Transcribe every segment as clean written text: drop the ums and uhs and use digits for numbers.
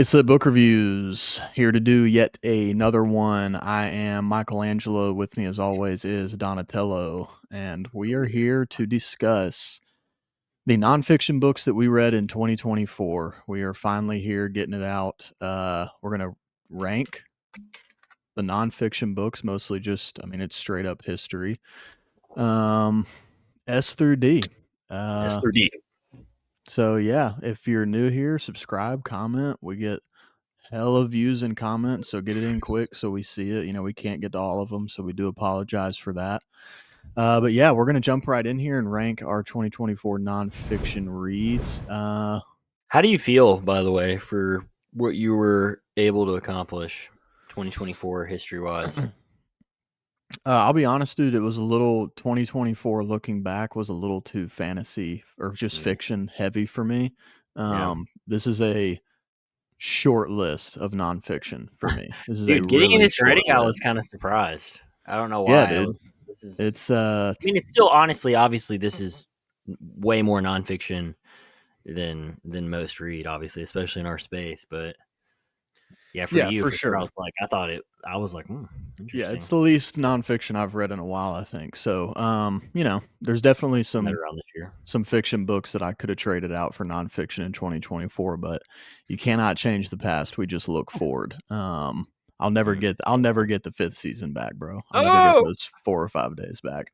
It's the book reviews here to do yet another one. I am Michelangelo. With me, as always, is Donatello, and we are here to discuss the nonfiction books that we read in 2024. We are finally here getting it out. We're going to rank the nonfiction books, mostly just, it's straight up history. S through D. S3D. So, yeah, if you're new here, subscribe, comment. We get hella views and comments, so get it in quick so we see it. We can't get to all of them, so we do apologize for that. But yeah, we're gonna jump right in here and rank our 2024 nonfiction reads. How do you feel, by the way, for what you were able to accomplish 2024 history-wise? I'll be honest, dude. It was a little 2024. Looking back, was a little too fantasy or just fiction heavy for me. Yeah. This is a short list of nonfiction for me. This is a Dude, getting in really this ready, short I was list. kind of surprised. I don't know Yeah, why. dude. This is. It's I mean, it's still honestly, obviously, this is way more nonfiction than most read, obviously, especially in our space. But yeah, for yeah, you, for for sure, sure. I was like, Yeah, interesting. it's the least nonfiction I've read in a while, I think. So, there's definitely Right some around this year. fiction books that I could have traded out for nonfiction in 2024, but you cannot change the past. We just look forward. I'll never get the fifth season back, bro. I'll never get Oh. those 4 or 5 days back.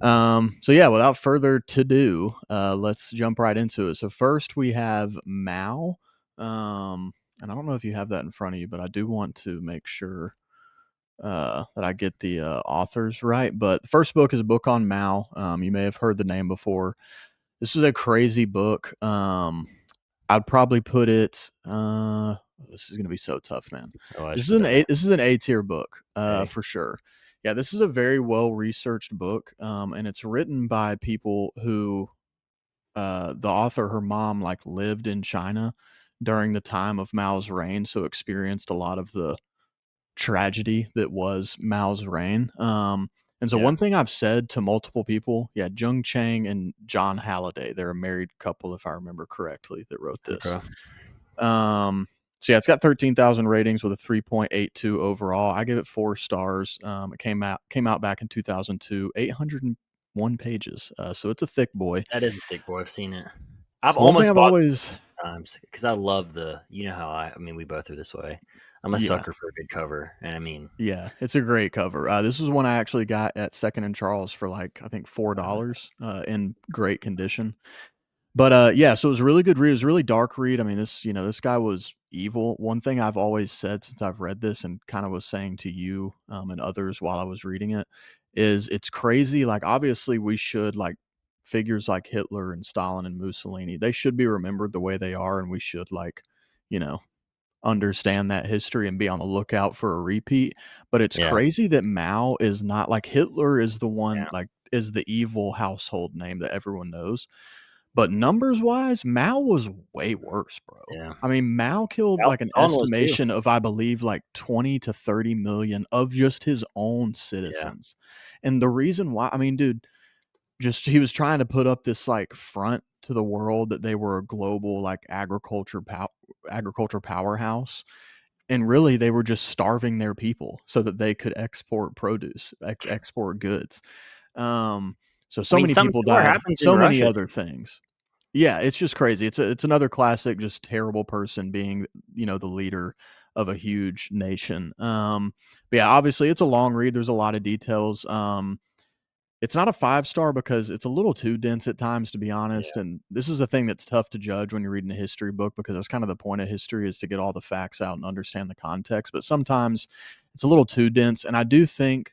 So yeah, without further to do, let's jump right into it. So first we have Mao. And I don't know if you have that in front of you, but I do want to make sure that I get the authors right. But the first book is a book on Mao. You may have heard the name before. This is a crazy book. I'd probably put it. This is gonna be so tough, man. Oh, I This is should put an that A. down. This is an A tier book, Okay. for sure. Yeah, this is a very well researched book, and it's written by people who, the author, her mom, like lived in China during the time of Mao's reign, so experienced a lot of the tragedy that was Mao's reign. And so Yeah. one thing I've said to multiple people, yeah, Jung Chang and John Halliday, they're a married couple, if I remember correctly, that wrote this. Okay. So yeah, it's got 13,000 ratings with a 3.82 overall. I give it 4 stars. It came out back in 2002, 801 pages. So it's a thick boy. That is a thick boy. I've seen it. I've So one thing almost I've bought always it times because I love how I mean, we both are this way. I'm a yeah, sucker for a good cover. And I mean, yeah, it's a great cover. This was one I actually got at Second and Charles for like I think $4 in great condition. But yeah, so it was a really good read. It was a really dark read. I mean, this guy was evil. One thing I've always said since I've read this and kind of was saying to you and others while I was reading it is it's crazy. Like obviously we should like figures like Hitler and Stalin and Mussolini. They should be remembered the way they are, and we should like you know understand that history and be on the lookout for a repeat. But it's yeah, crazy that Mao is not like Hitler is the one yeah, like is the evil household name that everyone knows. But numbers wise, Mao was way worse, bro. yeah. I mean, Mao killed like an Stalin was too. estimation of, I believe, like 20 to 30 million of just his own Yeah, citizens. And the reason why, I mean, dude, just he was trying to put up this like front to the world that they were a global like agriculture powerhouse, and really they were just starving their people so that they could export produce, export goods. Um, I so mean, many something people similar died, happens in so many Russia. other things. Yeah, it's just crazy. It's another classic, just terrible person being the leader of a huge nation. But yeah, obviously it's a long read. There's a lot of details. It's not a 5 star because it's a little too dense at times, to be honest. Yeah, And this is a thing that's tough to judge when you're reading a history book, because that's kind of the point of history, is to get all the facts out and understand the context. But sometimes it's a little too dense. And I do think,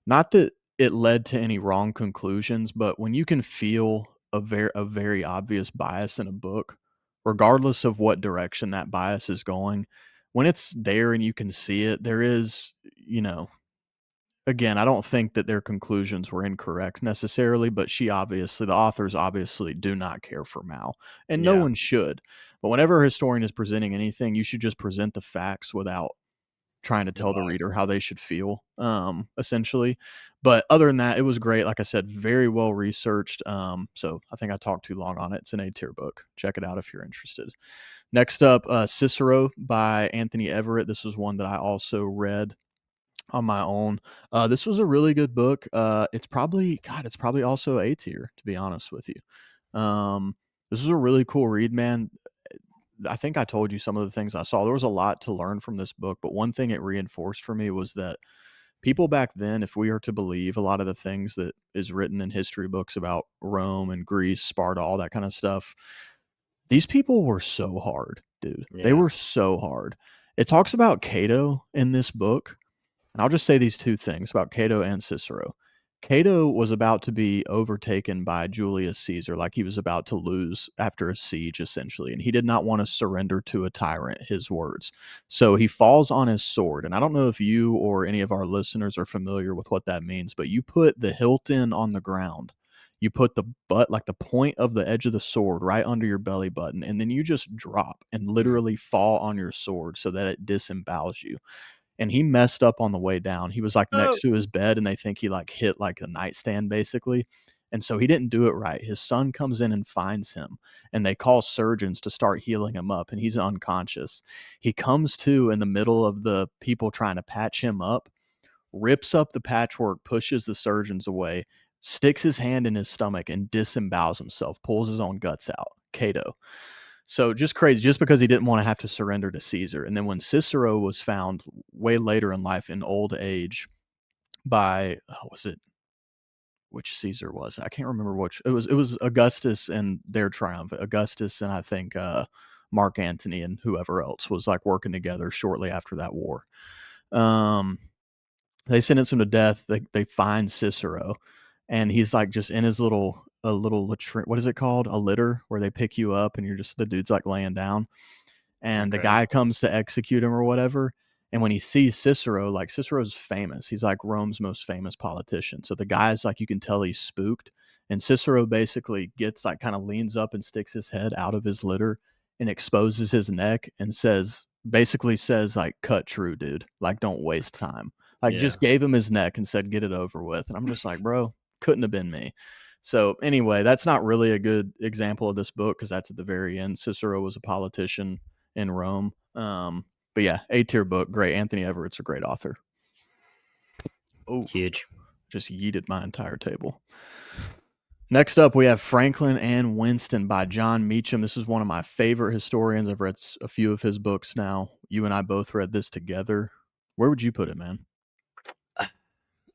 not that it led to any wrong conclusions, but when you can feel a very obvious bias in a book, regardless of what direction that bias is going, when it's there and you can see it, there is, again, I don't think that their conclusions were incorrect necessarily, but the authors obviously do not care for Mao, and no yeah, one should. But whenever a historian is presenting anything, you should just present the facts without trying to the tell the bias. reader how they should feel, essentially. But other than that, it was great. Like I said, very well researched. So I think I talked too long on it. It's an A tier book. Check it out if you're interested. Next up, Cicero by Anthony Everett. This was one that I also read on my own. This was a really good book. It's probably also A tier, to be honest with you. This is a really cool read, man. I think I told you some of the things I saw. There was a lot to learn from this book, but one thing it reinforced for me was that people back then, if we are to believe a lot of the things that is written in history books about Rome and Greece, Sparta, all that kind of stuff, these people were so hard, dude. They Yeah. were so hard. It talks about Cato in this book, and I'll just say these two things about Cato and Cicero. Cato was about to be overtaken by Julius Caesar, like he was about to lose after a siege, essentially. And he did not want to surrender to a tyrant, his words. So he falls on his sword. And I don't know if you or any of our listeners are familiar with what that means, but you put the hilt in on the ground. You put the butt, like the point of the edge of the sword, right under your belly button, and then you just drop and Mm. literally fall on your sword so that it disembowels you. And he messed up on the way down. He was like Oh. next to his bed and they think he like hit like a nightstand basically. And so he didn't do it right. His son comes in and finds him and they call surgeons to start healing him up and he's unconscious. He comes to in the middle of the people trying to patch him up, rips up the patchwork, pushes the surgeons away, sticks his hand in his stomach and disembowels himself, pulls his own guts out. Cato. So just crazy, just because he didn't want to have to surrender to Caesar. And then when Cicero was found way later in life in old age by was it which Caesar was? I can't remember which. It was Augustus and their triumph. Augustus and I think Mark Antony and whoever else was like working together shortly after that war. Um, they sentence him to death. They find Cicero, and he's like just in his little a little what is it called? A litter where they pick you up and you're just the dude's like laying down and the Okay. guy comes to execute him or whatever. And when he sees Cicero, like Cicero's famous, he's like Rome's most famous politician. So the guy's like, you can tell he's spooked. And Cicero basically gets like kind of leans up and sticks his head out of his litter and exposes his neck and basically says, like, cut true, dude. Like, don't waste time. Like, Yeah. just gave him his neck and said, get it over with. And I'm just like, bro, couldn't have been me. So anyway, that's not really a good example of this book because that's at the very end. Cicero was a politician in Rome. But yeah, A tier book, great. Anthony Everett's a great author. Oh, Huge. just yeeted my entire table. Next up, we have Franklin and Winston by John Meacham. This is one of my favorite historians. I've read a few of his books now. You and I both read this together. Where would you put it, man?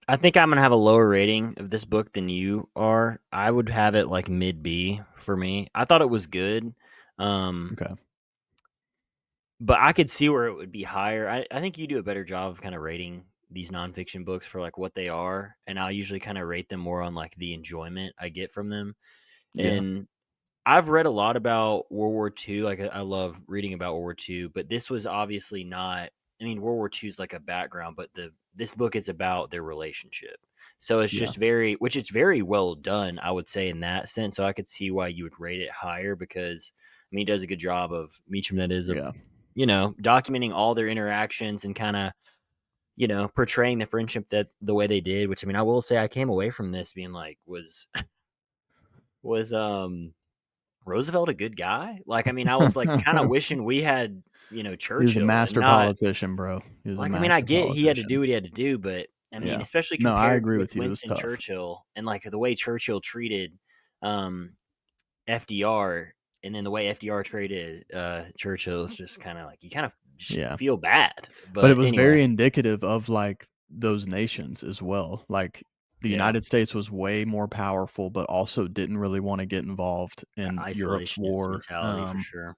I think I'm gonna have a lower rating of this book than you are. I would have it like mid B for me. I thought it was good, Okay. but I could see where it would be higher. I think you do a better job of kind of rating these nonfiction books for like what they are, and I'll usually kind of rate them more on like the enjoyment I get from them. Yeah. And I've read a lot about World War II. Like I love reading about World War II, but this was obviously not. I mean, World War II is like a background, but this book is about their relationship. So it's Yeah. just which it's very well done, I would say, in that sense. So I could see why you would rate it higher because I mean, he does a good job of Meacham. That is of Yeah. documenting all their interactions and kind of portraying the friendship that the way they did. Which I mean, I will say I came away from this being like, was Roosevelt a good guy? Like, I mean, I was like kind of wishing we had, He was a Churchill and master not politician, bro. He was a like, I mean, I master get he had to do politician. what he had to do, but I mean, Yeah. especially No, I compared agree with with you. It was Winston tough. Churchill and like the way Churchill treated um FDR and then the way FDR treated Churchill is just kind of like you kind of just Yeah. feel bad. But it But was anyway, very indicative of, like, those nations as well. Like, the yeah, United States was way more powerful, but also didn't really wanna get involved in Europe's isolationist war. mentality for sure.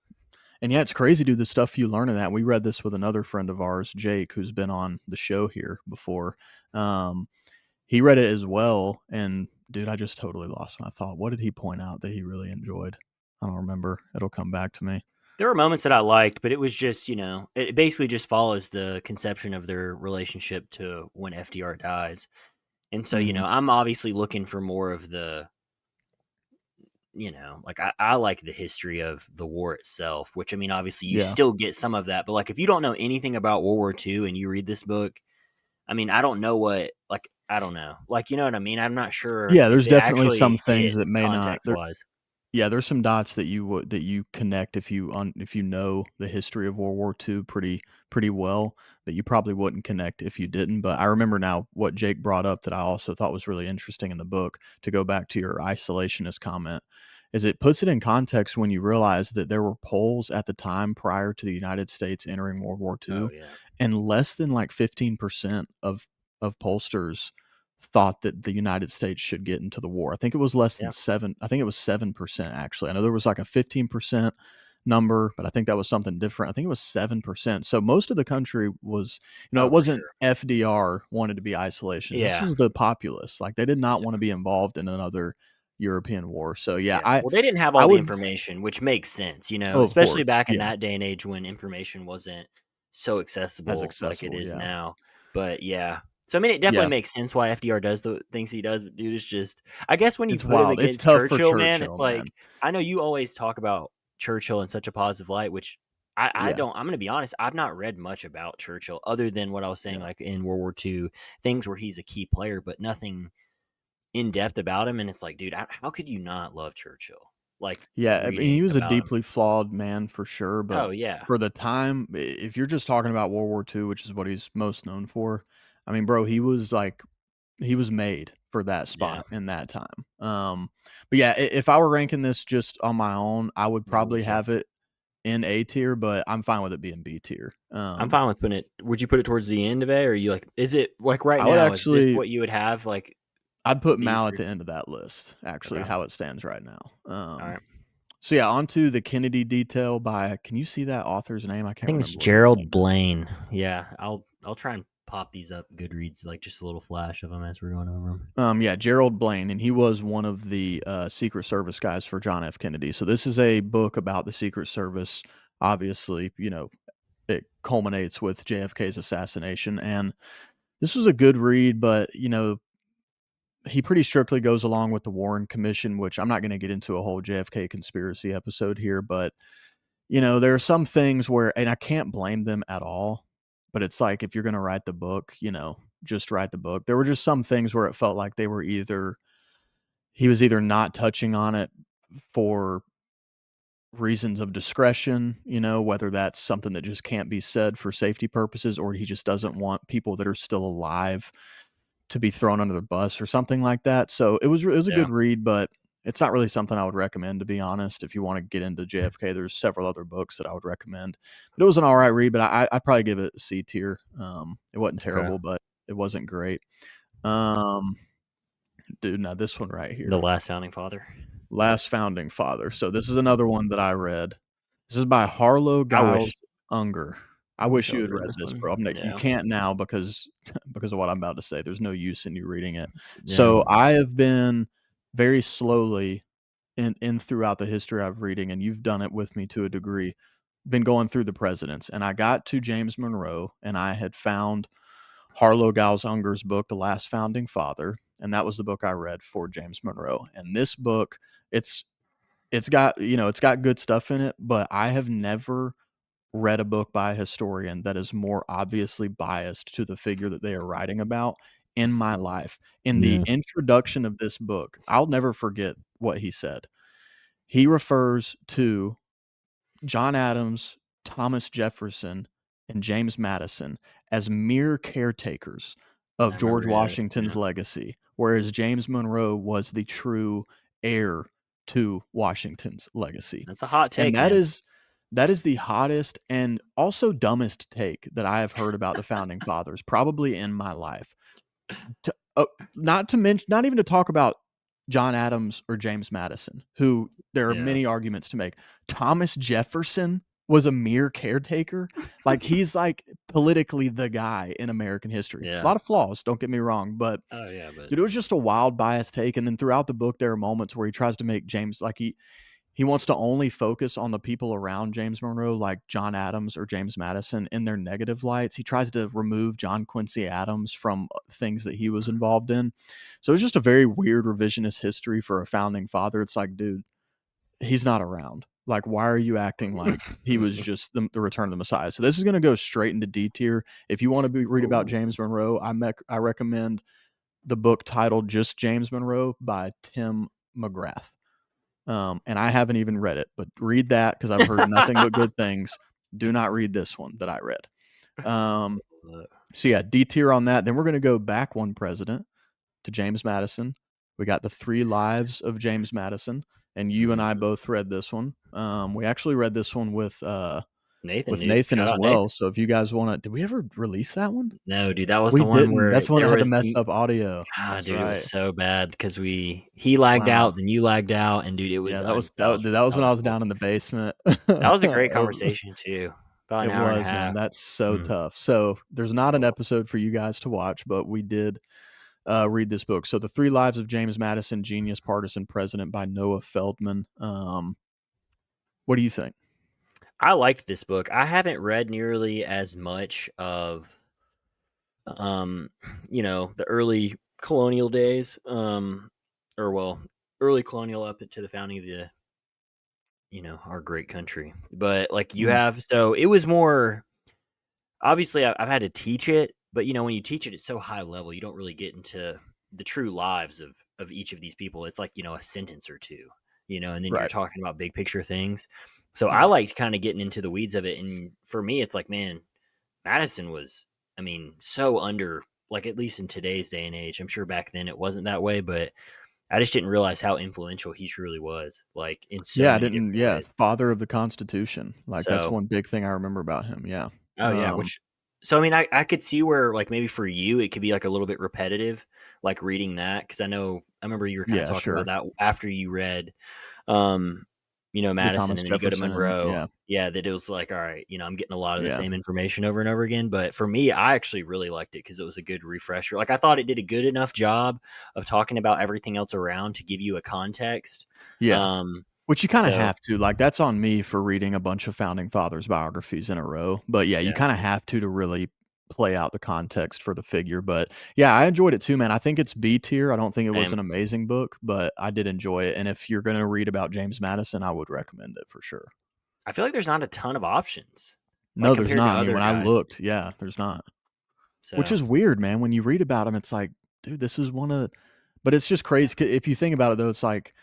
And yeah, it's crazy, dude, the stuff you learn in that. We read this with another friend of ours, Jake, who's been on the show here before. Um, he read it as well, and dude, I just totally lost my thought. What did he point out that he really enjoyed? I don't remember. It'll come back to me. There were moments that I liked, but it was just, it basically just follows the conception of their relationship to when FDR dies. And so, Mhm. I'm obviously looking for more of the, like I like the history of the war itself, which I mean, obviously you Yeah. still get some of that, but like if you don't know anything about World War II and you read this book, I mean, I don't know I don't know. Like, you know what I mean? I'm not sure Yeah, if there's it definitely some actually things that hits may not context wise. Yeah, there's some dots that you connect if you know the history of World War II pretty well that you probably wouldn't connect if you didn't. But I remember now what Jake brought up that I also thought was really interesting in the book. To go back to your isolationist comment, is it puts it in context when you realize that there were polls at the time prior to the United States entering World War Oh II, yeah, and less than like 15% of pollsters thought that the United States should get into the war. I think it was less than yeah. 7 I think it was 7% actually. I know there was like a 15% number, but I think that was something different. I think it was 7%. So most of the country was, Oh, it for wasn't sure. FDR wanted to be isolationist. This Yeah, was the populace. Like they did not want to be involved in another European war. So yeah, yeah. Well, they didn't have I all the would information, which makes sense, oh, of especially course. back in Yeah. that day and age when information wasn't so As accessible like it accessible, is yeah. now. But yeah. So I mean, it definitely Yeah, makes sense why FDR does the things he does. But dude, it's just, I guess when you it's put him wild. It's against tough for Churchill, man, it's Churchill, man. like I know you always talk about Churchill in such a positive light, which I Yeah, don't. I'm gonna be honest. I've not read much about Churchill other than what I was saying, yeah. like in World War II, things where he's a key player, but nothing in depth about him. And it's like, dude, how could you not love Churchill? Like Yeah, I mean, reading he was a about him. deeply flawed man for sure, but Oh yeah, for the time, if you're just talking about World War II, which is what he's most known for, I mean, bro, he was like he was made for that yeah. spot in that time. But yeah, if I were ranking this just on my own, I would What would probably you say? have it in A tier, but I'm fine with it being B tier. I'm fine with putting it. Would you put it towards the end of it, or are you like? Is it like right I would now? Is this actually what you would have? Like I'd put these Mal at three? the end of that list, actually, Okay. how it stands right now. All right. So yeah, on to the Kennedy detail by can you see that author's name? I I can't think it's remember what his Gerald name is. Blaine. Yeah, I'll try and pop these up. Goodreads, like just a little flash of them as we're going over them. Yeah, Gerald Blaine, and he was one of the Secret Service guys for John F. Kennedy. So this is a book about the Secret Service. Obviously, it culminates with JFK's assassination, and this was a good read. But he pretty strictly goes along with the Warren Commission, which I'm not going to get into a whole JFK conspiracy episode here, but there are some things where, and I can't blame them at all. But it's like if you're going to write the book, just write the book. There were just some things where it felt like they were either he was either not touching on it for reasons of discretion, whether that's something that just can't be said for safety purposes, or he just doesn't want people that are still alive to be thrown under the bus or something like that. So it was a Yeah. good read, but it's not really something I would recommend, to be honest. If you want to get into JFK, there's several other books that I would recommend. But it was an all right read, but I'd probably give it a C tier. It wasn't Okay. terrible, but it wasn't great. Um, Dude, now this one right The here. last founding father. Last Founding Father. So this is another one that I read. This is by Harlow I Giles wish. Unger. I I wish wish I you would had read read this this, one. bro. You Yeah. can't now because because of what I'm about to say. There's no use in you reading it. Yeah. So I have been very slowly in throughout the history of reading, and you've done it with me to a degree. Been going through the presidents, and I got to James Monroe, and I had found Harlow Giles Unger's book, The Last Founding Father, and that was the book I read for James Monroe. And this book, it's it's got good stuff in it, but I have never read a book by a historian that is more obviously biased to the figure that they are writing about in my life. In the Yeah. introduction of this book, I'll never forget what he said. He refers to John Adams, Thomas Jefferson, and James Madison as mere caretakers I of George remember this. Washington's Yeah. legacy, whereas James Monroe was the true heir to Washington's legacy. That's a hot And take, man. that is the hottest and also dumbest take that I have heard about the founding fathers probably in my life. To not to mention not even to talk about John Adams or James Madison, who there are Yeah. many arguments to make. Thomas Jefferson was a mere caretaker. Like, he's, like, politically the guy in American history. A Yeah. lot of flaws, don't get me wrong, but, Oh yeah, but dude, it was just a wild biased take, and then throughout the book, there are moments where he tries to make James like, he wants to only focus on the people around James Monroe, like John Adams or James Madison, in their negative lights. He tries to remove John Quincy Adams from things that he was involved in. So it's just a very weird revisionist history for a founding father. It's like, dude, he's not around. Like, why are you acting like he was just the return of the Messiah? So this is going to go straight into D tier. If you want to read about Ooh. James Monroe, I recommend the book titled just James Monroe by Tim McGrath. And I haven't even read it, but read that because I've heard nothing but good things. Do not read this one that I read. So yeah, D tier on that. Then we're going to go back one president to James Madison. We got the 3 lives of James Madison, and you and I both read this one. We actually read this one Nathan, with dude. Nathan Shout as out well. Nathan. So if you guys want to, did we ever release that one? No, dude, that was We the one didn't. where That's the one that there had the was messed the up audio. ah, That's dude, it was right. so bad because he lagged Wow. out, then you lagged out, and dude, it was Yeah, unsalvageable. that was That when was I was horrible. down in the basement. That was a great conversation too. About an It hour and a was, man. half. That's so Mm. tough. So there's not an Oh, episode for you guys to watch, but we did read this book. So the 3 lives of James Madison, Genius, Partisan, President by Noah Feldman. What do you think? I liked this book. I haven't read nearly as much of um, the early colonial days, or well, early colonial up to the founding of our great country. But like you Mm, have, so it was more obviously I've had to teach it, but when you teach it at so high level, you don't really get into the true lives of each of these people. It's like a sentence or two, and then you're right. talking about big picture things. So I Yeah. liked kind of getting into the weeds of it, and for me, it's like, man, Madison was, I mean, so under, like, at least in today's day and age. I'm sure back then it wasn't that way, but I just didn't realize how influential he truly was, like, in so Yeah, I many didn't different yeah, ways. father of the Constitution. Like, that's So, one big thing I remember about him, yeah. oh yeah, Um, which, so I mean, I could see where, like, maybe for you it could be like a little bit repetitive, like reading that, because I remember you were kind of yeah, talking about sure. that after you read um, The Madison, Thomas and then you go to Jefferson, Monroe. yeah, Yeah, that it was like, all right, I'm getting a lot of the yeah. same information over and over again. But for me, I actually really liked it because it was a good refresher. Like I thought it did a good enough job of talking about everything else around to give you a context. Yeah. Um, Which you kinda so have to, like, that's on me for reading a bunch of founding fathers biographies in a row, but yeah, you yeah, kinda have to really play out the context for the figure, but yeah, I enjoyed it too, man. I think it's B tier. I don't think it was same. an amazing book, but I did enjoy it, and if you're gonna read about James Madison, I would recommend it for sure. I feel like there's not a ton of options, like No, there's compared not. to I mean, other when I guys. looked, yeah, there's not. Which So is weird, man. When you read about him, it's like, dude, this is one of but it's just crazy. If you think about it though, it's like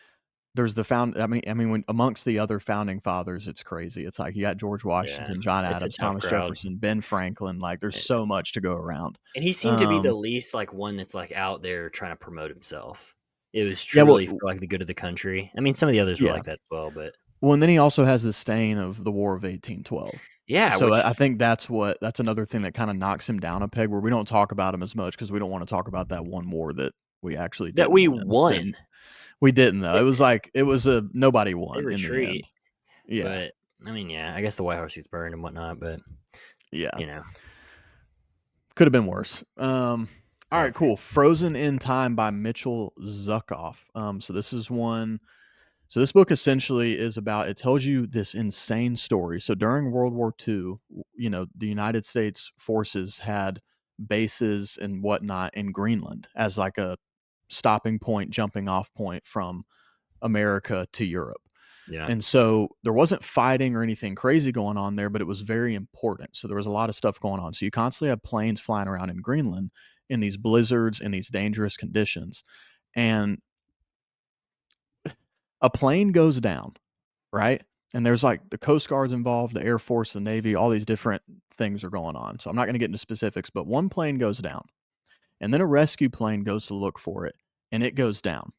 there's the I mean, when amongst the other founding fathers, it's crazy. It's like you got George yeah, Washington, John it's a Adams, tough Thomas crowd. Jefferson, Ben Franklin, like, there's so much to go around. And he seemed to be the Um, least, like, one that's, like, out there trying to promote himself. It was yeah, well truly for, like, the good of the country. I mean, some of the others were yeah. like that as well, but Well, and then he also has the stain of the War of 1812. yeah, So which I think that's another thing that kinda knocks him down a peg where we don't talk about him as much because we don't wanna talk about that one war that we actually that didn't we win. won. We didn't though. It It was like it was a nobody they won in the retreat, end. Yeah, but, I mean, yeah, I guess the White House gets burned and whatnot, but, yeah. you know, Could have been worse. All yeah, right, cool. Frozen in Time by Mitchell Zuckoff. So this is one. So this book essentially is about. It tells you this insane story. So during World War II, the United States forces had bases and whatnot in Greenland as like a stopping point, jumping off point from America to Europe. yeah, And so there wasn't fighting or anything crazy going on there, but it was very important. So there was a lot of stuff going on. So you constantly have planes flying around in Greenland in these blizzards, in these dangerous conditions. And a plane goes down, right? And there's like the Coast Guard's involved, the Air Force, the Navy, all these different things are going on. So I'm not going to get into specifics, but one plane goes down. And then a rescue plane goes to look for it, and it goes down.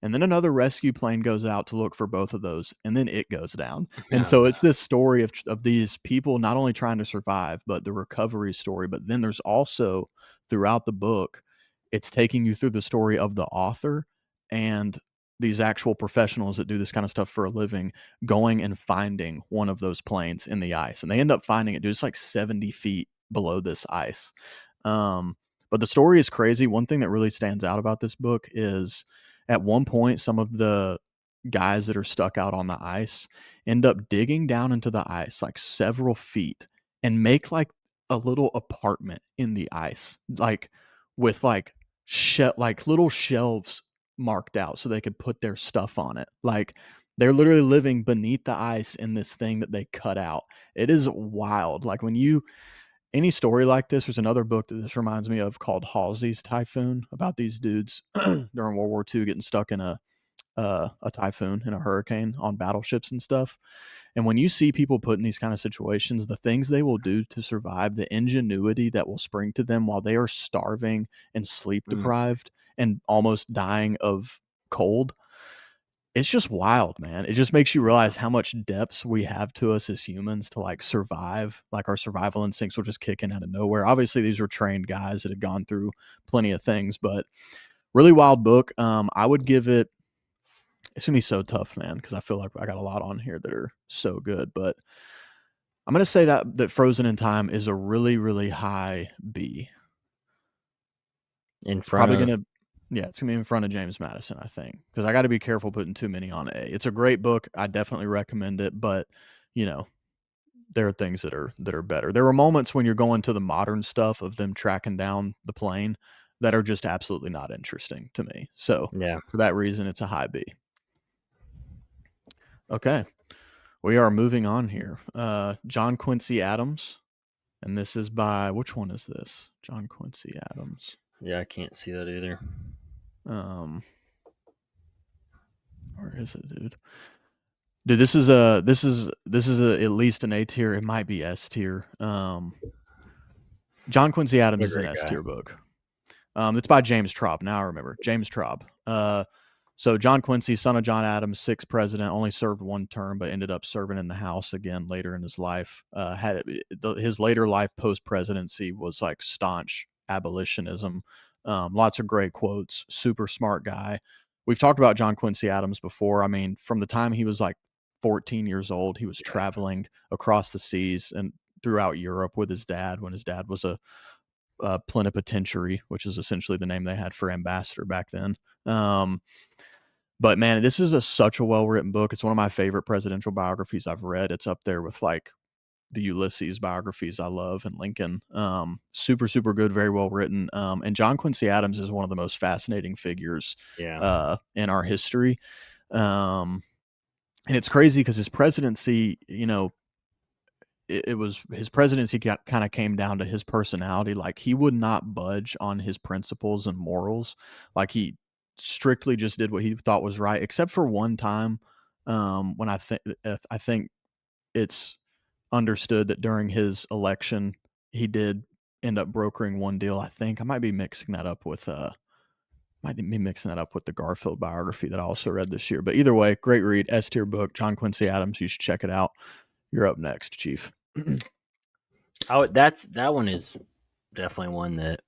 And then another rescue plane goes out to look for both of those, and then it goes down. And oh, so no, it's this story of these people not only trying to survive, but the recovery story. But then there's also throughout the book, it's taking you through the story of the author and these actual professionals that do this kind of stuff for a living going and finding one of those planes in the ice. And they end up finding it, dude. It's like 70 feet below this ice. But the story is crazy. One thing that really stands out about this book is at one point, some of the guys that are stuck out on the ice end up digging down into the ice like several feet and make like a little apartment in the ice, like with like little shelves marked out so they could put their stuff on it. Like they're literally living beneath the ice in this thing that they cut out. It is wild. Like when you any story like this, there's another book that this reminds me of called Halsey's Typhoon about these dudes during World War II getting stuck in a a typhoon and a hurricane on battleships and stuff. And when you see people put in these kind of situations, the things they will do to survive, the ingenuity that will spring to them while they are starving and sleep Mm. deprived and almost dying of cold, it's just wild, man. It just makes you realize how much depths we have to us as humans to like survive. Like our survival instincts will just kick in out of nowhere. Obviously, these were trained guys that had gone through plenty of things, but really wild book. I would give it. It's gonna be so tough, man, because I feel like I got a lot on here that are so good. But I'm gonna say that Frozen in Time is a really, really high B. In It's front probably of, gonna, yeah, it's gonna be in front of James Madison, I think, because I got to be careful putting too many on A. It's a great book. I definitely recommend it, but you know, there are things that are better. There were moments when you're going to the modern stuff of them tracking down the plane that are just absolutely not interesting to me. So yeah. for that reason, it's a high B. Okay, we are moving on here. John Quincy Adams, and this is by which one is this? John Quincy Adams. Yeah, I can't see that either. Um, where is it, dude? Dude, this is at least an A tier. It might be S tier. John Quincy Adams A is an great S guy. tier book. It's by James Traub. Now I remember James Traub. So John Quincy, son of John Adams, sixth president, only served one term, but ended up serving in the House again later in his life. His later life post presidency was like staunch abolitionism. Lots of great quotes. Super smart guy. We've talked about John Quincy Adams before. I mean, from the time he was like 14 years old, he was Yeah. traveling across the seas and throughout Europe with his dad when his dad was a plenipotentiary, which is essentially the name they had for ambassador back then. Um, but man, this is such a well written book. It's one of my favorite presidential biographies I've read. It's up there with like the Ulysses biographies I love and Lincoln. Super, super good, very well written. And John Quincy Adams is one of the most fascinating figures Yeah. in our history. Um, and it's crazy because his presidency, it was his presidency kind of came down to his personality. Like he would not budge on his principles and morals. Like he strictly just did what he thought was right, except for one time when I think it's understood that during his election he did end up brokering one deal. I think I might be mixing that up with the Garfield biography that I also read this year. But either way, great read, S tier book, John Quincy Adams. You should check it out. You're up next, Chief. That one is definitely one that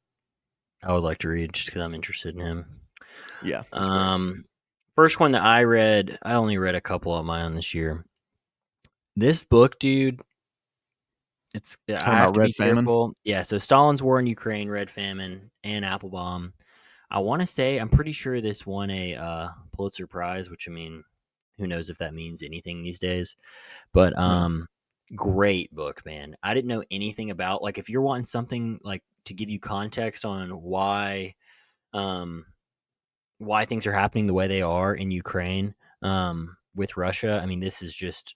I would like to read just because I'm interested in him. Yeah, it's great. Um, First one that I read, I only read a couple of my own this year. This book, dude, Talking I have about to Red be Famine? careful. Yeah, so Stalin's War in Ukraine, Red Famine, and Applebaum. I want to say I'm pretty sure this won a Pulitzer Prize, which I mean, who knows if that means anything these days. But Yeah. great book, man. I didn't know anything about, like, if you're wanting something like to give you context on um why things are happening the way they are in Ukraine with Russia. I mean, this is just,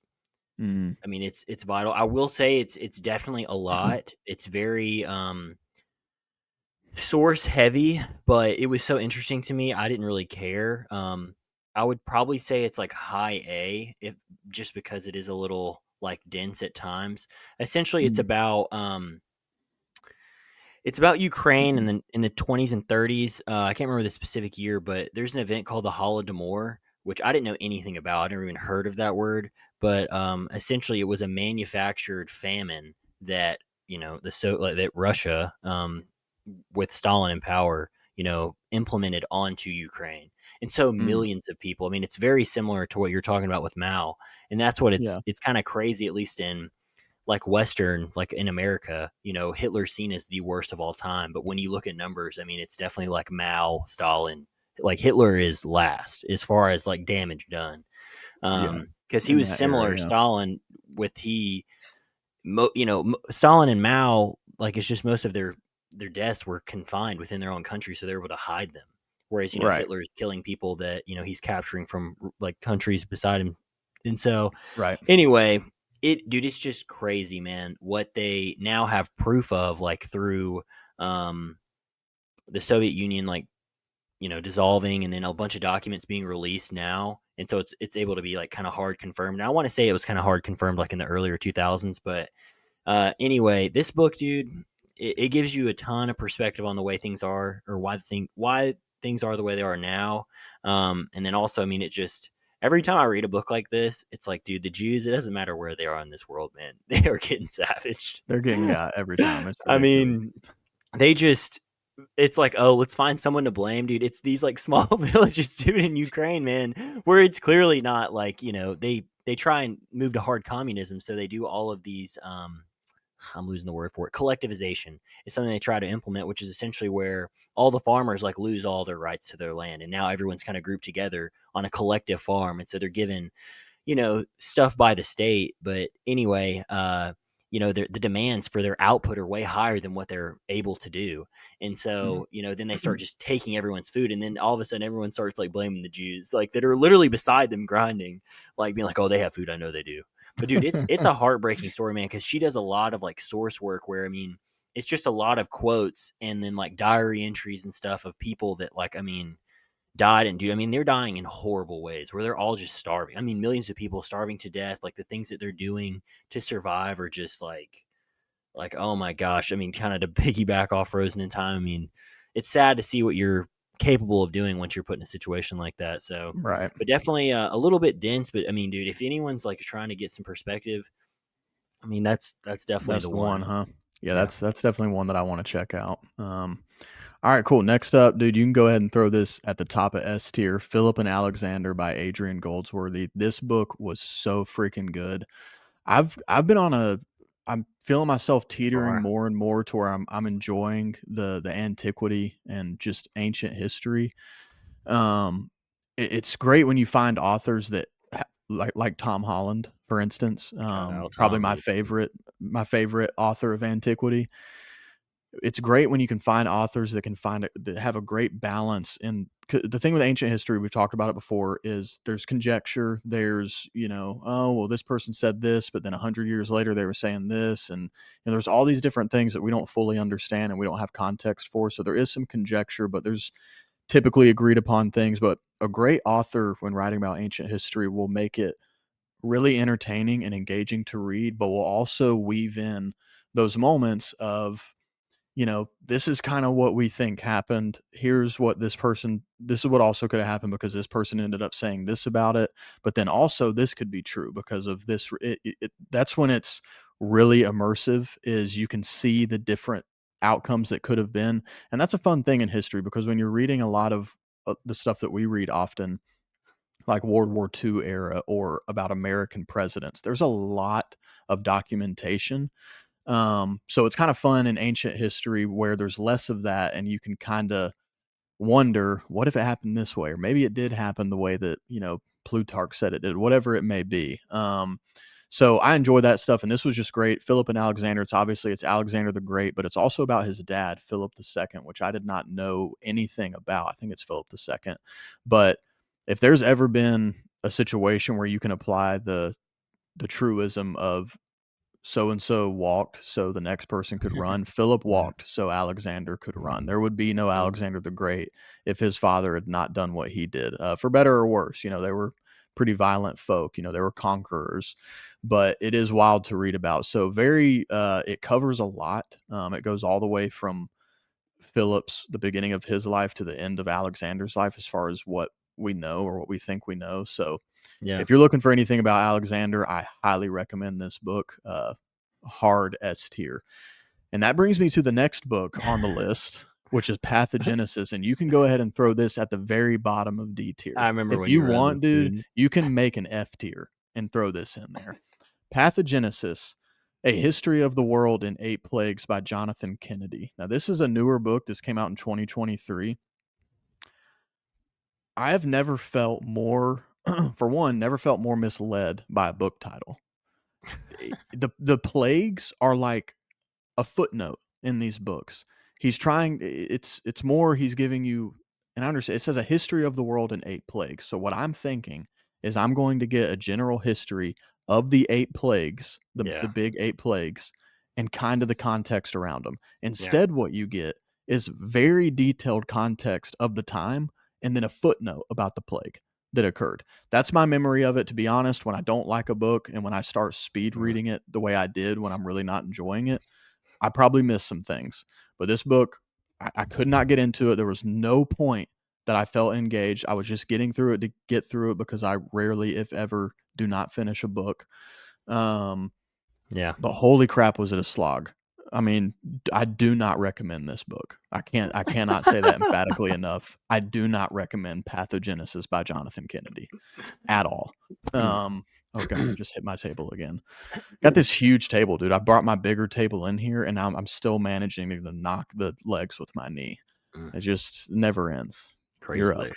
Mm. I mean, it's vital. I will say it's definitely a lot. It's very source heavy, but it was so interesting to me. I didn't really care. I would probably say it's like high A, if just because it is a little like dense at times. Essentially, Mm. it's about Ukraine in the 20s and 30s. I can't remember the specific year, but there's an event called the Holodomor, which I didn't know anything about. I never even heard of that word. But essentially, it was a manufactured famine that that Russia, with Stalin in power, implemented onto Ukraine. And so Mm. millions of people. I mean, it's very similar to what you're talking about with Mao, and that's what Yeah. it's kind of crazy, at least in like Western, like in America, Hitler's seen as the worst of all time. But when you look at numbers, I mean, it's definitely like Mao, Stalin, like Hitler is last as far as like damage done. Yeah. Because he In was that era, similar, yeah. Stalin, with Stalin and Mao, like it's just most of their deaths were confined within their own country, so they're able to hide them. Whereas Right. Hitler is killing people that he's capturing from like countries beside him, and so Right. anyway, it's just crazy, man. What they now have proof of, like through um, the Soviet Union, like dissolving, and then a bunch of documents being released now, and so it's able to be like kind of hard confirmed. Now I want to say it was kind of hard confirmed like in the earlier 2000s, but anyway, this book, dude, it gives you a ton of perspective on the way things are, or why things are the way they are now. And then also, I mean, it just every time I read a book like this, it's like, dude, the Jews, it doesn't matter where they are in this world, man. They are getting savaged. They're getting got every time. It's I ridiculous. mean, they just it's like, oh, let's find someone to blame, dude. It's these like small villages, dude, in Ukraine, man, where it's clearly not like, they try and move to hard communism, so they do all of these I'm losing the word for it. Collectivization is something they try to implement, which is essentially where all the farmers like lose all their rights to their land, and now everyone's kind of grouped together on a collective farm, and so they're given stuff by the state. But anyway, the demands for their output are way higher than what they're able to do. And Mhm. so, then they start just taking everyone's food. And then all of a sudden, everyone starts like blaming the Jews, like that are literally beside them grinding, like being like, oh, they have food. I know they do. But dude, it's a heartbreaking story, man, because she does a lot of like source work where, I mean, it's just a lot of quotes and then like diary entries and stuff of people that, like, I mean, died. And dude, I mean, they're dying in horrible ways where they're all just starving. I mean, millions of people starving to death. Like the things that they're doing to survive are just like, oh my gosh. I mean, kind of to piggyback off Frozen in Time. I mean, it's sad to see what you're capable of doing once you're put in a situation like that. So, Right. but definitely a little bit dense. But I mean, dude, if anyone's like trying to get some perspective, I mean, that's definitely That's the the one, one. huh? Yeah, Yeah. that's definitely one that I want to check out. All right, cool. Next up, dude, you can go ahead and throw this at the top of S tier. Philip and Alexander by Adrian Goldsworthy. This book was so freaking good. I've been on a I'm feeling myself teetering Bar. more and more to where I'm enjoying the antiquity and just ancient history. Um, it's great when you find authors that like Tom Holland, for instance. Shout out Probably Tom, dude. my favorite author of antiquity. It's great when you can find authors that that have a great balance. And the thing with ancient history, we've talked about it before, is there's conjecture. There's, oh, well, this person said this, but then 100 years later they were saying this, and there's all these different things that we don't fully understand and we don't have context for. So there is some conjecture, but there's typically agreed upon things. But a great author, when writing about ancient history, will make it really entertaining and engaging to read, but will also weave in those moments of, this is kind of what we think happened. Here's what this is what also could have happened because this person ended up saying this about it. But then also this could be true because of this. That's when it's really immersive, is you can see the different outcomes that could have been. And that's a fun thing in history, because when you're reading a lot of the stuff that we read often, like World War II era or about American presidents, there's a lot of documentation, so it's kind of fun in ancient history where there's less of that, and you can kind of wonder, what if it happened this way, or maybe it did happen the way that Plutarch said it did, whatever it may be. So I enjoy that stuff, and this was just great. Philip and Alexander. It's Alexander the Great, but it's also about his dad, Philip II, which I did not know anything about. I think it's Philip II, but if there's ever been a situation where you can apply the truism of so and so walked so the next person could run. Philip Yeah. walked so Alexander could run. There would be no True. Alexander the Great if his father had not done what he did. For better or worse, they were pretty violent folk. They were conquerors, but it is wild to read about. So very, it covers a lot. It goes all the way from the beginning of his life, to the end of Alexander's life, as far as what we know or what we think we know. So Yeah. if you're looking for anything about Alexander, I highly recommend this book. Hard S tier. And that brings me to the next book on the list, which is Pathogenesis. And you can go ahead and throw this at the very bottom of D I tier. remember If when you you read want, this, dude, dude. you can make an F tier and throw this in there. Pathogenesis, A History of the World in Eight Plagues by Jonathan Kennedy. Now, this is a newer book. This came out in 2023. I have never felt more, for one, never felt more misled by a book title. The plagues are like a footnote in these books. It's more, he's giving you, and I understand it says a history of the world in eight plagues. So what I'm thinking is I'm going to get a general history of the eight plagues, the Yeah. big eight plagues, and kind of the context around them. Yeah. Instead, what you get is very detailed context of the time and then a footnote about the plague that occurred. That's my memory of it, to be honest. When I don't like a book and when I start speed Mhm. reading it the way I did when I'm really not enjoying it, I probably missed some things. But this book, I could not get into it. There was no point that I felt engaged. I was just getting through it to get through it because I rarely, if ever, do not finish a book. Um, Yeah. but holy crap, was it a slog. I mean, I do not recommend this book. I cannot say that emphatically enough. I do not recommend Pathogenesis by Jonathan Kennedy at all. Oh god, I just hit my table again. Got this huge table, dude. I brought my bigger table in here, and I'm still managing to knock the legs with my knee. It just never ends. Crazy You're up.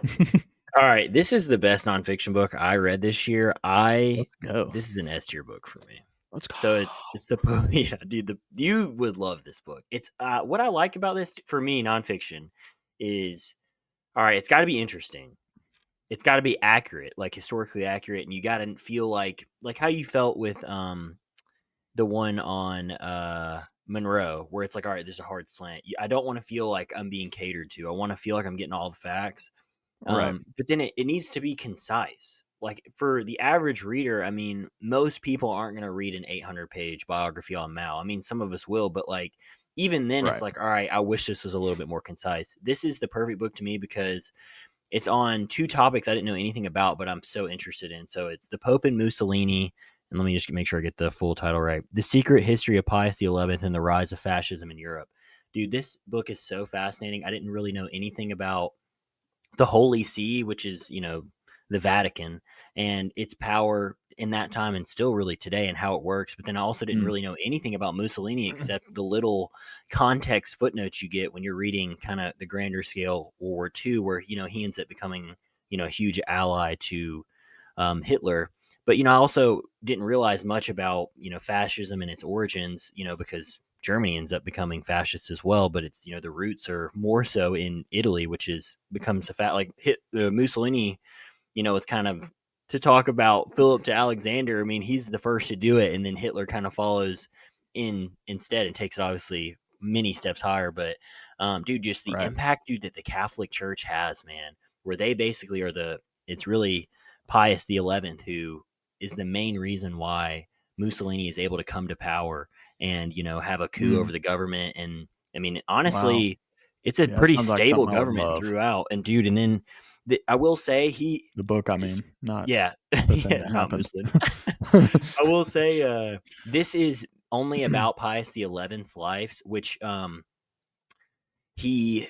legs. All right, this is the best nonfiction book I read this year. Let's go. This is an S tier book for me. Let's go. So it's the yeah, dude. You would love this book. It's what I like about this for me nonfiction is all right. It's got to be interesting. It's got to be accurate, like historically accurate, and you got to feel like how you felt with the one on Monroe, where it's like, all right, there's a hard slant. I don't want to feel like I'm being catered to. I want to feel like I'm getting all the facts. Right. But then it needs to be concise. Like for the average reader, I mean, most people aren't going to read an 800-page biography on Mao. I mean, some of us will, but like even then, it's Right. like, all right, I wish this was a little bit more concise. This is the perfect book to me because it's on two topics I didn't know anything about, but I'm so interested in. So it's the Pope and Mussolini. And let me just make sure I get the full title right. The Secret History of Pius XI and the Rise of Fascism in Europe. Dude, this book is so fascinating. I didn't really know anything about the Holy See, which is, the Vatican and its power in that time and still really today and how it works. But then I also didn't Mm. really know anything about Mussolini except the little context footnotes you get when you're reading kind of the grander scale World War II, where, he ends up becoming, a huge ally to Hitler. But, I also didn't realize much about, fascism and its origins, because Germany ends up becoming fascist as well, but it's the roots are more so in Italy, which is becomes a fat like Mussolini. It's kind of to talk about Philip to Alexander. I mean, he's the first to do it, and then Hitler kind of follows in instead and takes it obviously many steps higher. But dude, just the Right. impact, dude, that the Catholic Church has, man, where they basically are it's really Pius XI who is the main reason why Mussolini is able to come to power and have a coup Mm. over the government. And I mean, Wow. honestly, it's a Yeah, that pretty sounds like stable something I would government love. throughout. And dude, and then I will say he The book, I is, mean, not yeah, the thing yeah, that not happened. Mussolini. I will say this is only about Pius XI's life, which he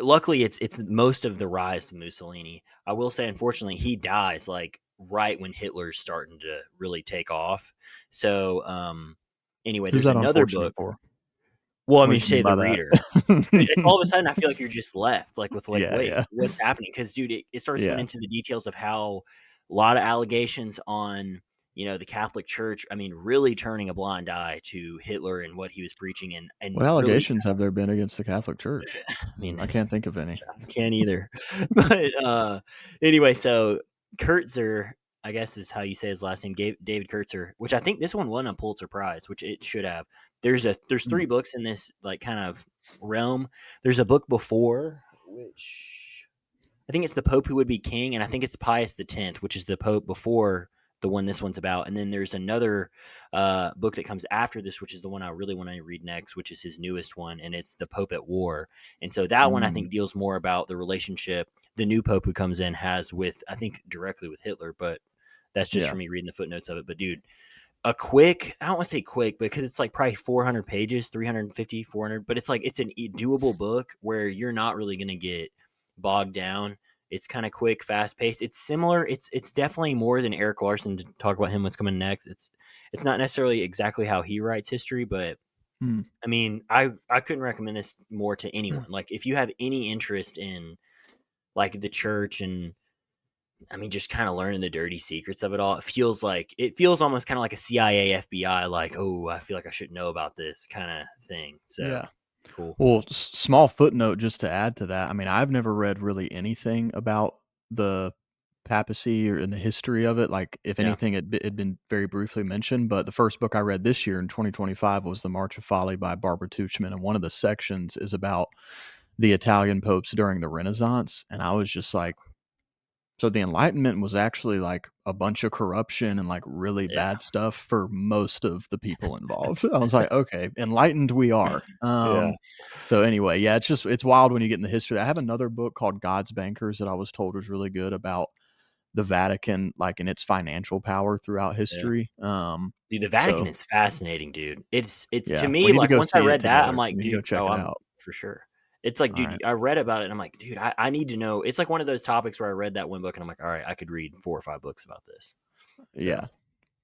luckily it's most of the rise to Mussolini. I will say, unfortunately, he dies like right when Hitler's starting to really take off. So anyway, Who's there's that another unfortunate book. for? Well, I What mean, do you mean say by the that? reader. It's all of a sudden, I feel like you're just left, like, with, like, Yeah, "Wait, yeah. what's happening?" Because, dude, it starts going Yeah. into the details of how a lot of allegations on, the Catholic Church, I mean, really turning a blind eye to Hitler and what he was preaching and What really allegations have there been against the Catholic Church? I mean, I can't think of any. I can't either. But, anyway, so Kurtzer, I guess is how you say his last name, David Kurtzer, which I think this one won a Pulitzer Prize, which it should have. There's Mm. 3 books in this, like, kind of realm. There's a book before, which I think it's the Pope Who Would Be King, and I think it's Pius X, which is the Pope before the one this one's about. And then there's another book that comes after this, which is the one I really want to read next, which is his newest one, and it's The Pope at War. And so that one I Mm. think deals more about the relationship the new Pope who comes in has with, I think, directly with Hitler, but that's just Yeah. for me reading the footnotes of it. But dude, I don't want to say quick because it's like probably 400 pages, 350, 400, but it's like it's an doable book where you're not really going to get bogged down. It's kind of quick, fast paced. It's similar. It's definitely more than Eric Larson to talk about him. What's coming next? It's not necessarily exactly how he writes history, but Mm. I mean, I couldn't recommend this more to anyone. Like if you have any interest in like the church and I mean, just kind of learning the dirty secrets of it all. It feels almost kind of like a CIA, FBI, like, oh, I feel like I should know about this kind of thing. So Yeah. cool. Well, small footnote just to add to that. I mean, I've never read really anything about the papacy or in the history of it. Like, if Yeah. anything, it'd been very briefly mentioned. But the first book I read this year in 2025 was The March of Folly by Barbara Tuchman, and one of the sections is about the Italian popes during the Renaissance, and I was just like, so the Enlightenment was actually like a bunch of corruption and like really Yeah. bad stuff for most of the people involved. I was like, okay, enlightened we are. Yeah. So anyway, yeah, it's wild when you get in the history. I have another book called God's Bankers that I was told was really good about the Vatican, like in its financial power throughout Yeah. history. Dude, the Vatican So is fascinating, dude. It's to yeah, we me, need to like, go once I see it read that, I'm together. like, We need to go dude, check oh, it I'm out. for sure. It's like, All dude, right. I read about it and I'm like, dude, I need to know. It's like one of those topics where I read that one book and I'm like, all right, I could read 4 or 5 books about this. So, Yeah.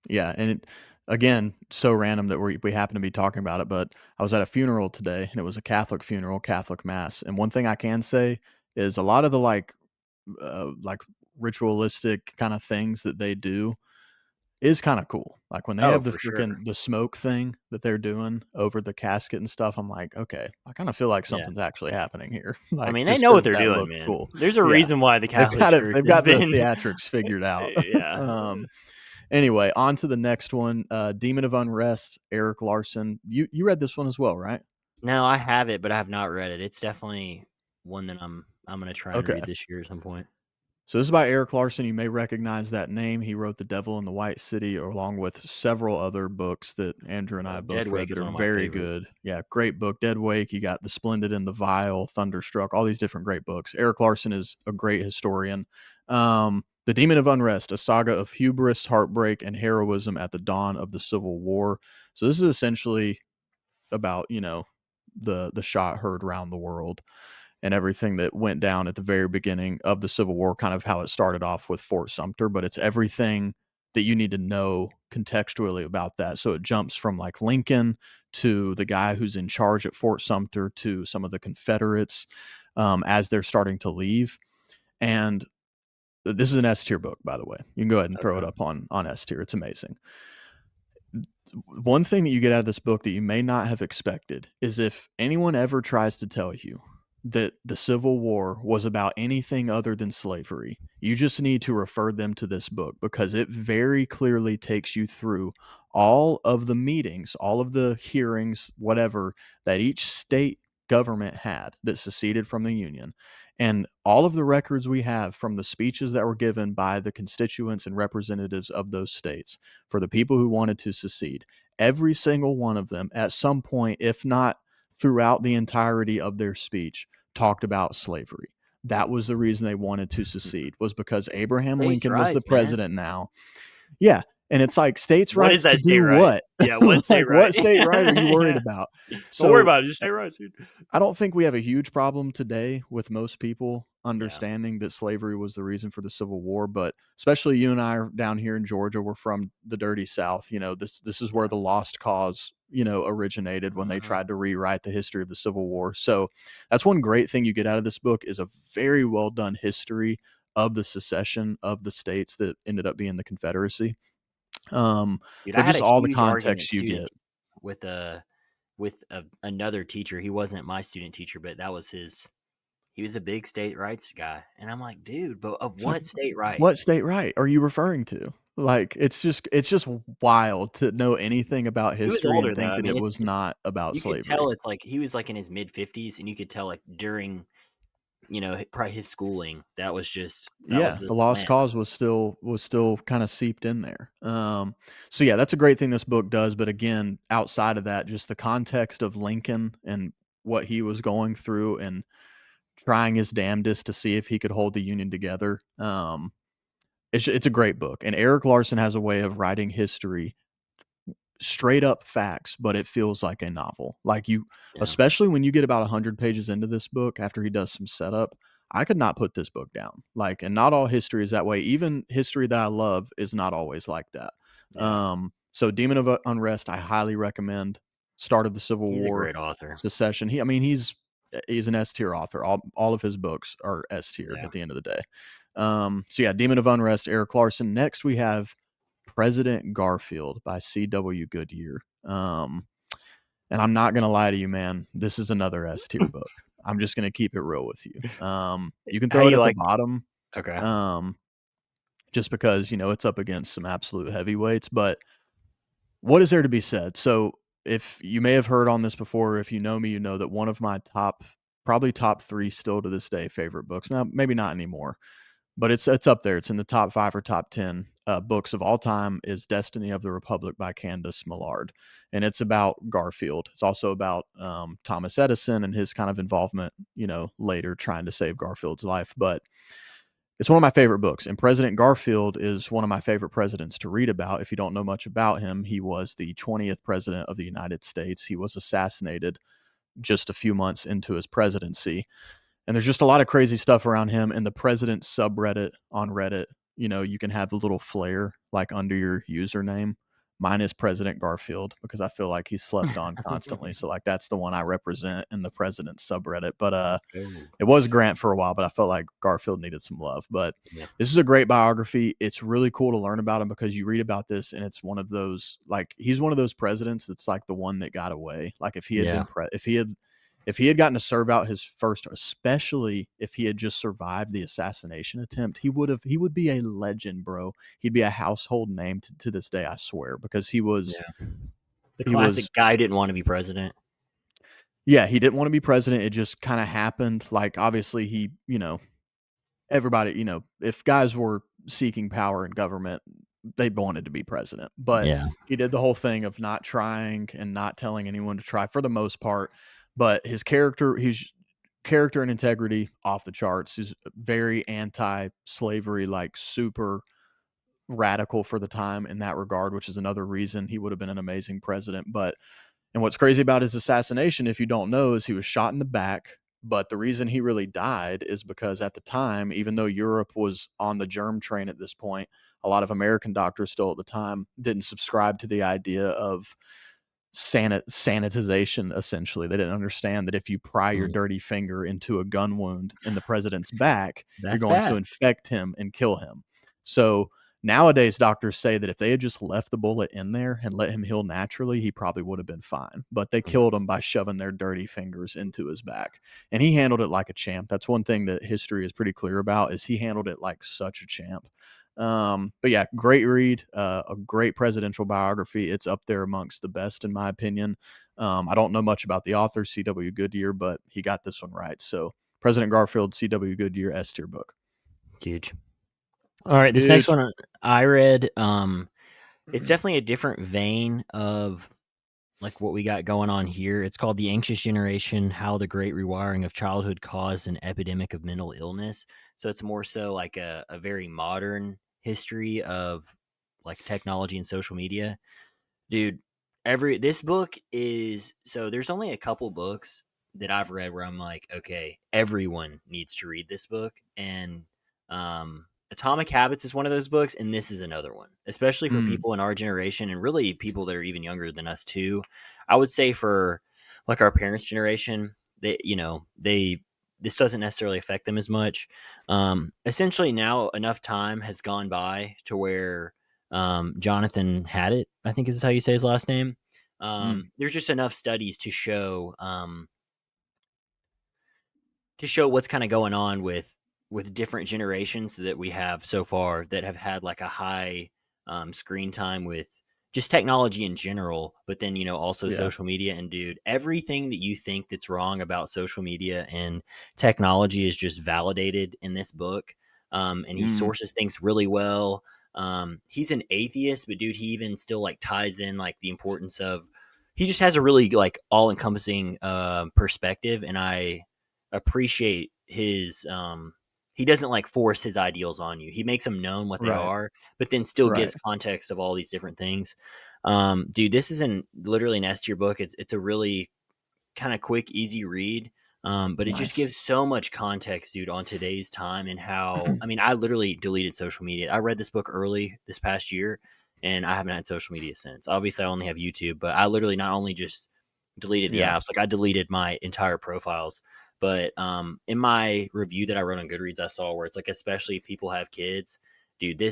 Yeah, and again, so random that we happen to be talking about it, but I was at a funeral today, and it was a Catholic funeral, Catholic mass, and one thing I can say is a lot of the, like, ritualistic kinda things that they do is kinda cool. Like, when they oh, have the for sure. freaking the smoke thing that they're doing over the casket and stuff, I'm like, "Okay, I kinda feel like Yeah. something's actually happening here," I like, mean, they just know what because they're that doing, looked man. cool. There's a Yeah. reason why the Catholic Church They've has got the been theatrics figured out. yeah. Um Anyway, on to the next one, Demon of Unrest, Eric Larson. You read this one as well, right? No, I have it, but I have not read it. It's definitely one that I'm gonna try and Okay. read this year at some point. So this is by Eric Larson. You may recognize that name. He wrote The Devil in the White City, along with several other books that Andrew and I Dead both read Wake that is are one of my very favorites. good. Yeah, great book. Dead Wake. You got The Splendid and the Vile, Thunderstruck, all these different great books. Eric Larson is a great historian. The Demon of Unrest, a saga of hubris, heartbreak, and heroism at the dawn of the Civil War. So this is essentially about, the shot heard around the world and everything that went down at the very beginning of the Civil War, kind of how it started off with Fort Sumter, but it's everything that you need to know contextually about that. So it jumps from like Lincoln to the guy who's in charge at Fort Sumter to some of the Confederates as they're starting to leave. And this is an S tier book, by the way. You can go ahead and throw it Okay. up on S tier. It's amazing. One thing that you get out of this book that you may not have expected is if anyone ever tries to tell you that the Civil War was about anything other than slavery, you just need to refer them to this book because it very clearly takes you through all of the meetings, all of the hearings, whatever, that each state government had that seceded from the Union. And all of the records we have from the speeches that were given by the constituents and representatives of those states for the people who wanted to secede. Every single one of them, at some point, if not throughout the entirety of their speech, talked about slavery. That was the reason they wanted to secede, was because Abraham States' Lincoln was the rights, man. president now. Yeah. And it's like states' What is rights to that state do right? what? Yeah, what state Like, right? what state right are you worried Yeah. about? Don't worry So about it, just state rights, dude. I don't think we have a huge problem today with most people Yeah. understanding that slavery was the reason for the Civil War, but especially you and I are down here in Georgia. We're from the dirty South. This is where Yeah. the lost cause, originated when they Mhm. tried to rewrite the history of the Civil War. So that's one great thing you get out of this book is a very well done history of the secession of the states that ended up being the Confederacy. Um, Dude, I but had just a all the huge argument context you student get. with another teacher. He wasn't my student teacher, but that was his. He was a big state rights guy, and I'm like, dude, but of It's like, what state right? what state right are you referring to? Like, it's just wild to know anything about He was history and older though. think I that mean, it was not about you could tell slavery. it's like he was like in his mid 50s, and you could tell like during probably his schooling that was Yeah, the the lost slant. cause was still kind of seeped in there. So yeah, that's a great thing this book does. But again, outside of that, just the context of Lincoln and what he was going through and trying his damnedest to see if he could hold the Union together. It's a great book, and Eric Larson has a way of writing history straight up facts, but it feels like a novel. Like you, Yeah, especially when you get about 100 pages into this book after he does some setup, I could not put this book down. Like, and not all history is that way. Even history that I love is not always like that. yeah. So Demon of Unrest, I highly recommend. Start of the Civil He's a War, great author. secession. He's an S tier author. All of his books are S tier Yeah. at the end of the day. So yeah, Demon of Unrest, Eric Larson. Next we have President Garfield by C.W. Goodyear. And I'm not gonna lie to you, man. This is another S tier book. I'm just gonna keep it real with you. You can How throw it you at the like? bottom. Okay. Um, just because, it's up against some absolute heavyweights. But what is there to be said? So, if you may have heard on this before, if you know me, you know that one of my probably top 3 still to this day favorite books. Now, maybe not anymore, but it's up there. It's in the top 5 or top 10 books of all time. Is Destiny of the Republic by Candace Millard, and it's about Garfield. It's also about Thomas Edison and his kind of involvement, later trying to save Garfield's life. But it's one of my favorite books, and President Garfield is one of my favorite presidents to read about. If you don't know much about him, he was the 20th president of the United States. He was assassinated just a few months into his presidency. And there's just a lot of crazy stuff around him. And the president subreddit on Reddit, you can have the little flare like under your username. Mine is President Garfield because I feel like he's slept on constantly. So like that's the one I represent in the president subreddit. But Let's go. it was Grant for a while, but I felt like Garfield needed some love. But Yeah. this is a great biography. It's really cool to learn about him because you read about this and it's one of those, like, he's one of those presidents that's like the one that got away. Like if he had Yeah. if he had gotten to serve out his first, especially if he had just survived the assassination attempt, he would be a legend, bro. He'd be a household name to this day, I swear, because Yeah. The he classic was guy didn't want to be president. yeah, he didn't want to be president. It just kind of happened. Like obviously he, everybody, if guys were seeking power in government, they wanted to be president. But Yeah. he did the whole thing of not trying and not telling anyone to try for the most part. But his character and integrity off the charts. He's very anti-slavery, like super radical for the time in that regard, which is another reason he would have been an amazing president. But and what's crazy about his assassination, if you don't know, is he was shot in the back. But the reason he really died is because at the time, even though Europe was on the germ train at this point, a lot of American doctors still at the time didn't subscribe to the idea of sanitization. Essentially, they didn't understand that if you pry your Mm. dirty finger into a gun wound in the president's back, you're That's going to bad. infect him and kill him. So nowadays doctors say that if they had just left the bullet in there and let him heal naturally, he probably would have been fine, but they Mm. killed him by shoving their dirty fingers into his back, and he handled it like a champ. That's one thing that history is pretty clear about, is he handled it like such a champ. But yeah, great read, a great presidential biography. It's up there amongst the best in my opinion. I don't know much about the author, C.W. Goodyear, but he got this one right. So President Garfield, C.W. Goodyear, S tier book. Huge. All right, this next Huge. one I read, it's definitely a different vein of like what we got going on here. It's called The Anxious Generation: How the Great Rewiring of Childhood Caused an Epidemic of Mental Illness. So it's more so like a very modern history of like technology and social media. Dude, this book is, so there's only a couple books that I've read where I'm like, okay, everyone needs to read this book. And Atomic Habits is one of those books, and this is another one, especially for Mm, people in our generation and really people that are even younger than us too. I would say for like our parents' generation, they this doesn't necessarily affect them as much. Essentially, now enough time has gone by to where Jonathan Haddett, I think is how you say his last name. mm, There's just enough studies to show what's kind of going on with different generations that we have so far that have had like a high screen time with just technology in general, but then also yeah. social media. And dude, everything that you think that's wrong about social media and technology is just validated in this book. And he Mm, sources things really well. He's an atheist, but dude, he even still like ties in like the importance of. He just has a really like all encompassing perspective, and I appreciate his he doesn't like force his ideals on you. He makes them known what they right. are, but then still Right. gives context of all these different things. Dude, this is literally an S tier book. It's a really kind of quick, easy read. But it just Nice. gives so much context, dude, on today's time and how, I mean, I literally deleted social media. I read this book early this past year and I haven't had social media since. Obviously, I only have YouTube, but I literally not only just deleted the Yeah. apps, like I deleted my entire profiles. But in my review that I wrote on Goodreads, I saw where it's like, especially if people have kids, dude,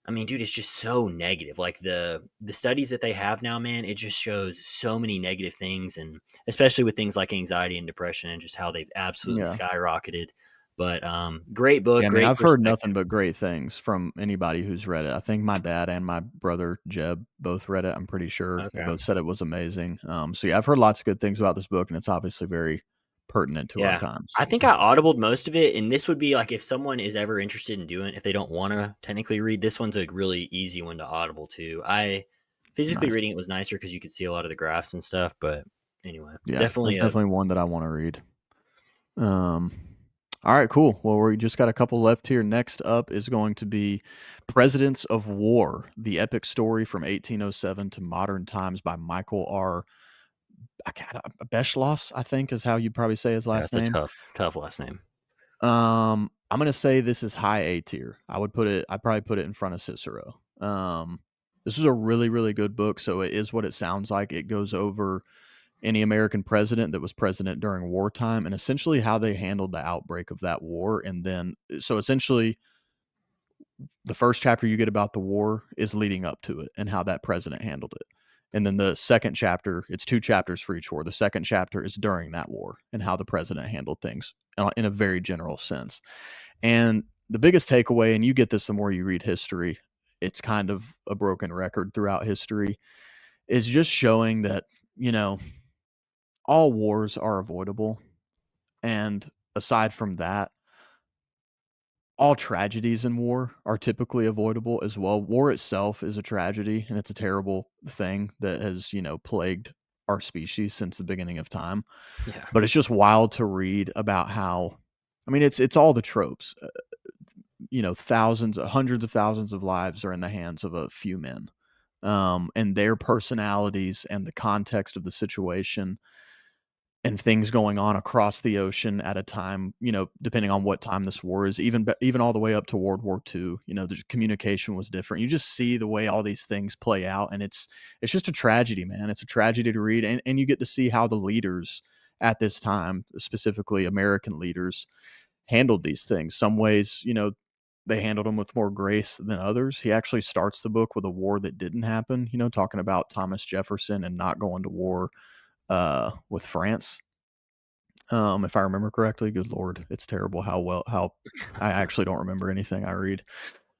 I mean, dude, it's just so negative. Like the studies that they have now, man, it just shows so many negative things, and especially with things like anxiety and depression, and just how they've absolutely Yeah. skyrocketed. But great book, Yeah, I mean, great I've heard perspective. nothing but great things from anybody who's read it. I think my dad and my brother Jeb both read it. I'm pretty sure they Okay. both said it was amazing. So yeah, I've heard lots of good things about this book, and it's obviously very pertinent to our Yeah. times. I think I audibled most of it, and this would be like if someone is ever interested in doing it, if they don't want to technically read, this one's a really easy one to audible to. I physically Nice. reading it was nicer because you could see a lot of the graphs and stuff, but anyway, Yeah, that's definitely a definitely one that I want to read. Um, all right, cool. Well, we just got a couple left here. Next up is going to be Presidents of War, the epic story from 1807 to modern times by Michael R. Beschloss, I think is how you'd probably say his yeah, last it's a name. tough last name. I'm gonna say this is high A tier. I'd probably put it in front of Cicero. This is a really, really good book. So it is what it sounds like. It goes over any American president that was president during wartime and essentially how they handled the outbreak of that war. And then, so essentially, the first chapter you get about the war is leading up to it and how that president handled it. And then the second chapter, it's 2 chapters for each war. The second chapter is during that war and how the president handled things in a very general sense. And the biggest takeaway, and you get this the more you read history, it's kind of a broken record throughout history, is just showing that, you know, all wars are avoidable. And aside from that, all tragedies in war are typically avoidable as well. War itself is a tragedy and it's a terrible thing that has, plagued our species since the beginning of time. Yeah. But it's just wild to read about how, I mean, it's all the tropes. Thousands, hundreds of thousands of lives are in the hands of a few men. And their personalities and the context of the situation and things going on across the ocean at a time, depending on what time this war is, even all the way up to World War II, the communication was different. You just see the way all these things play out, and it's just a tragedy, man. It's a tragedy to read, and you get to see how the leaders at this time, specifically American leaders, handled these things. Some ways, they handled them with more grace than others. He actually starts the book with a war that didn't happen, talking about Thomas Jefferson and not going to war with France. If I remember correctly, good lord, it's terrible how I actually don't remember anything I read.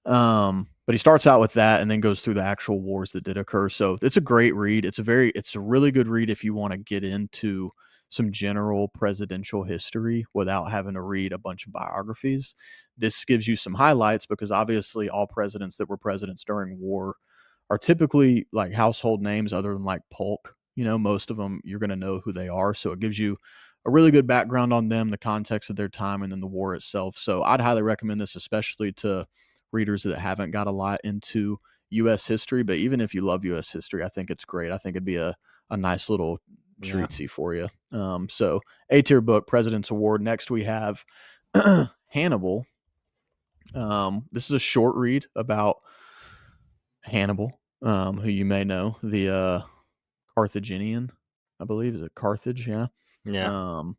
But he starts out with that and then goes through the actual wars that did occur. So it's a great read. It's a really good read if you want to get into some general presidential history without having to read a bunch of biographies. This gives you some highlights because obviously all presidents that were presidents during war are typically like household names other than like Polk. Most of them you're going to know who they are. So it gives you a really good background on them, the context of their time, and then the war itself. So I'd highly recommend this, especially to readers that haven't got a lot into U.S. history. But even if you love U.S. history, I think it's great. I think it'd be a nice little Yeah. treatsy for you. So A tier book, President's Award. Next we have Hannibal. This is a short read about Hannibal, who you may know, the Carthaginian, I believe. Is it Carthage? Yeah. Yeah. Um,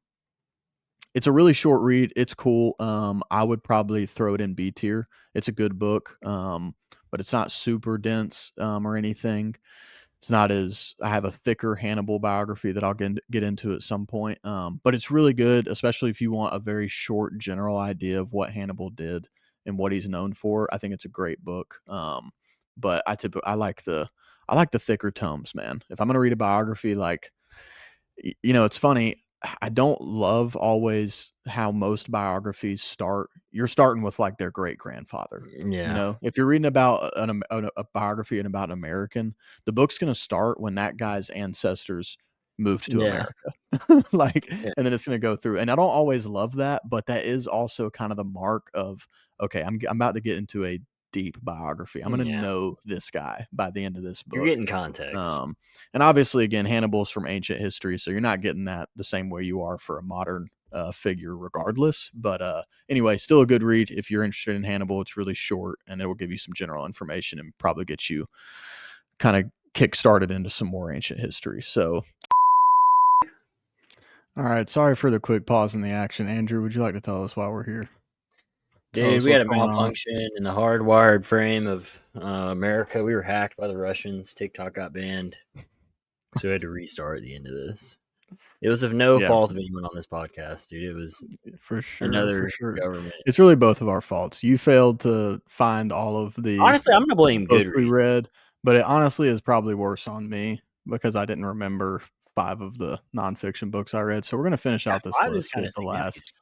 it's a really short read. It's cool. I would probably throw it in B tier. It's a good book, but it's not super dense or anything. It's not as I have a thicker Hannibal biography that I'll get into at some point. But it's really good, especially if you want a very short general idea of what Hannibal did and what he's known for. I think it's a great book. But I like the thicker tomes, man. If I'm gonna read a biography, like it's funny. I don't love always how most biographies start. You're starting with like their great grandfather. Yeah. If you're reading about a biography and about an American, the book's going to start when that guy's ancestors moved to Yeah. America. Like, Yeah. and then it's going to go through. And I don't always love that, but that is also kind of the mark of, okay, I'm about to get into a deep biography. I'm going to Yeah. know this guy by the end of this You're book. getting context. Um, and obviously, again, Hannibal's from ancient history, so you're not getting that the same way you are for a modern figure, regardless. But anyway, still a good read if you're interested in Hannibal. It's really short, and it will give you some general information and probably get you kind of kick started into some more ancient history. So, all right, sorry for the quick pause in the action. Andrew, would you like to tell us why we're here? Tell Dude, us we had what's a going on. malfunction in the hardwired frame of America. We were hacked by the Russians. TikTok got banned. So we had to restart at the end of this. It was of no Yeah, fault of anyone on this podcast, dude. It was for sure, for another sure. government. It's really both of our faults. You failed to find all of the Honestly, I'm gonna blame books we Goodreads. read, but it honestly is probably worse on me because I didn't remember 5 of the nonfiction books I read. So we're gonna finish Yeah, out this 5 is list kinda with the significant. last.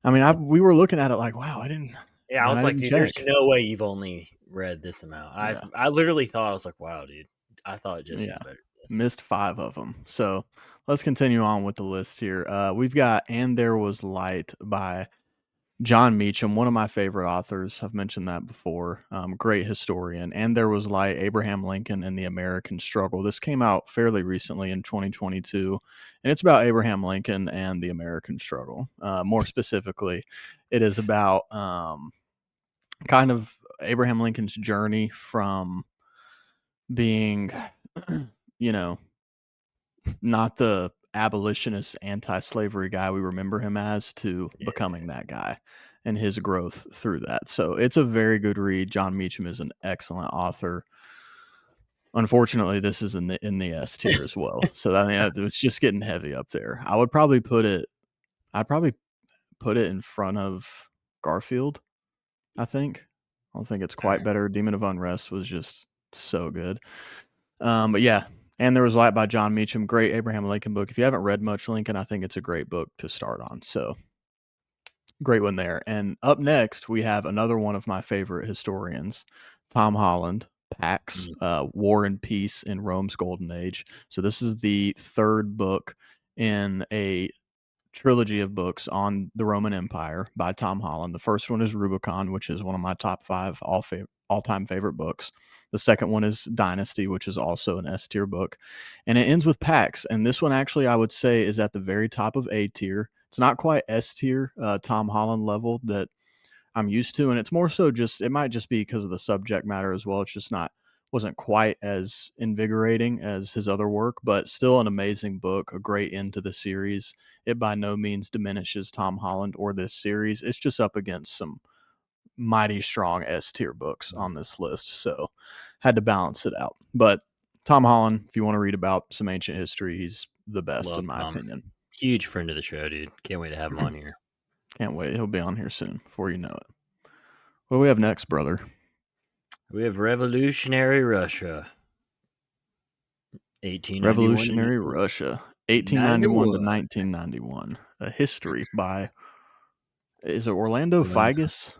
I mean, we were looking at it like, wow, I didn't, Yeah, and I then was I like, didn't dude, there's check. no way you've only read this amount. Yeah, I literally thought, I was like, wow, dude. I thought Jesse yeah, was better than this. missed 5 of them. So let's continue on with the list here. We've got "And There Was Light" by John Meacham, one of my favorite authors. I've mentioned that before. Great historian. "And There Was Light: Abraham Lincoln and the American Struggle." This came out fairly recently in 2022, and it's about Abraham Lincoln and the American struggle. More specifically, it is about kind of Abraham Lincoln's journey from being, you know, not the abolitionist anti-slavery guy we remember him as to Yeah. becoming that guy and his growth through that. So it's a very good read. John Meacham is an excellent author. Unfortunately, this is in the S tier as well. So I mean, it's just getting heavy up there. I'd probably put it in front of Garfield, I think. I don't think it's quite Alright. better. Demon of Unrest was just so good. But yeah, "And There Was Light" by John Meacham, great Abraham Lincoln book. If you haven't read much Lincoln, I think it's a great book to start on. So great one there. And up next, we have another one of my favorite historians, Tom Holland, Pax, Mm. War and Peace in Rome's Golden Age. So this is the third book in a trilogy of books on the Roman Empire by Tom Holland. The first one is Rubicon, which is one of my top 5 all-time favorite books. The second one is Dynasty, which is also an S tier book. And it ends with Pax. And this one actually I would say is at the very top of A tier. It's not quite S tier, Tom Holland level that I'm used to, and it's more so just it might just be because of the subject matter as well. It's just not wasn't quite as invigorating as his other work, but still an amazing book, a great end to the series. It by no means diminishes Tom Holland or this series. It's just up against some mighty strong S tier books Mm. on this list, so had to balance it out. But Tom Holland, if you want to read about some ancient history, he's the best in Love my Tom. opinion. Huge friend of the show, dude. Can't wait to have him on here. Can't wait. He'll be on here soon before you know it. What do we have next, brother? We have Revolutionary Russia, 1891 to Revolutionary Russia, 1891 to 1991. 1991. A history by, is it Orlando Orlando. Figes?